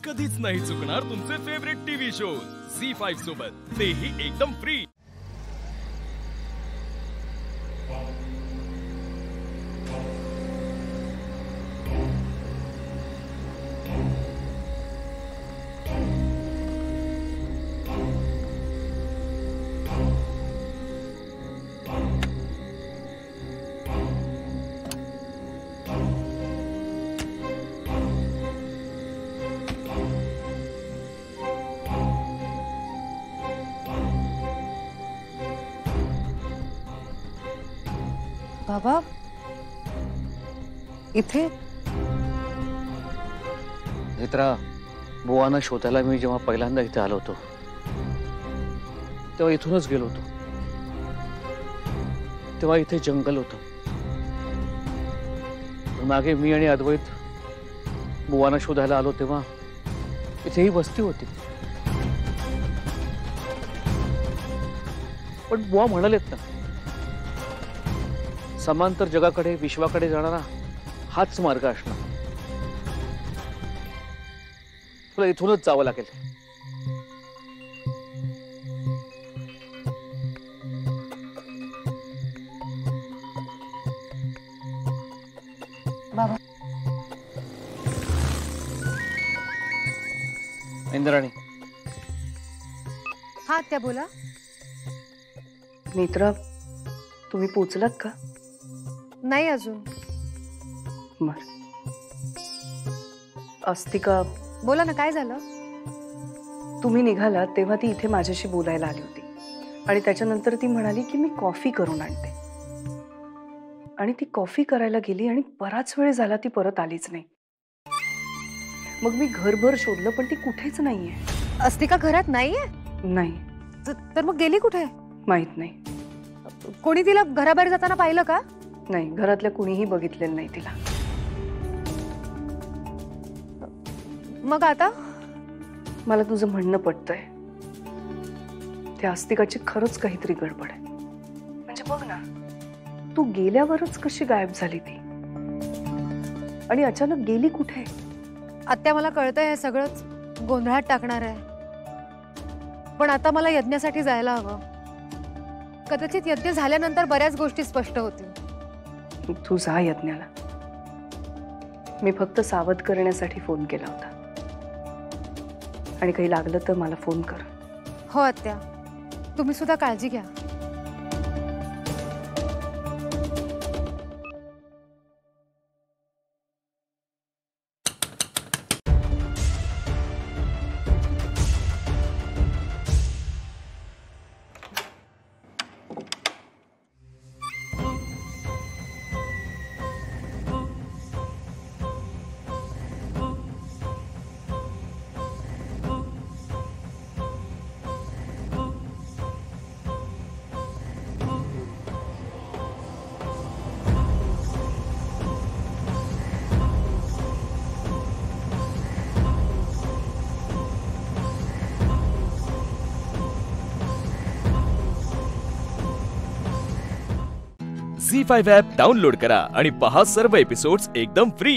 कधीच नाही चुकणार तुमचे फेवरेट टीव्ही शोज झी5 सोबत, तेही एकदम फ्री। बाबा इथे मित्रा, बुवांना शोधायला मी जेव्हा पहिल्यांदा इथे आलो होतो तेव्हा इथूनच गेलो होतो। तेव्हा इथे जंगल होतं, मागे मी आणि अद्वैत बुवांना शोधायला आलो तेव्हा इथेही वस्ती होती। पण बुवा म्हणालेत ना, समांतर जगाकडे विश्वाकडे जाणारा हाच मार्ग असणार। तुला इथूनच जावं लागेल। बाबा इंद्राणी। हा त्या बोला। नेत्रा, तुम्ही पोचलात का? नाही अजून। बर, अस्तिका बोला ना, काय झालं? तुम्ही निघालात तेव्हा ती इथे माझ्याशी बोलायला आली होती आणि त्याच्यानंतर ती म्हणाली की मी कॉफी करून आणते, आणि ती कॉफी करायला गेली आणि बराच वेळ झाला ती परत आलीच नाही। मग मी घरभर शोधलं पण ती कुठेच नाहीये। अस्तिका घरात नाहीये? नाही। तर मग गेली कुठे? माहित नाही। कोणी तिला घराबाहेर जाताना पाहिलं का? नाही, घरातल्या कुणीही बघितलेलं नाही तिला। मग आता? मला तुझं म्हणणं पटतंय, त्या अस्तिकाची खरंच काहीतरी गडबड आहे। म्हणजे बघ ना, तू गेल्यावरच कशी गायब झाली ती, आणि अचानक गेली कुठे? आत्या, मला कळतंय हे सगळंच गोंधळात टाकणार आहे, पण आता मला यज्ञासाठी जायला हवं। कदाचित यज्ञ झाल्यानंतर बऱ्याच गोष्टी स्पष्ट होतील। तू जा यज्ञाला। मी फक्त सावध करण्यासाठी फोन केला होता, आणि काही लागलं तर मला फोन कर। हो आत्या, तुम्ही सुद्धा काळजी घ्या। झी5 ॲप डाउनलोड करा आणि पहा सर्व एपिसोड्स एकदम फ्री।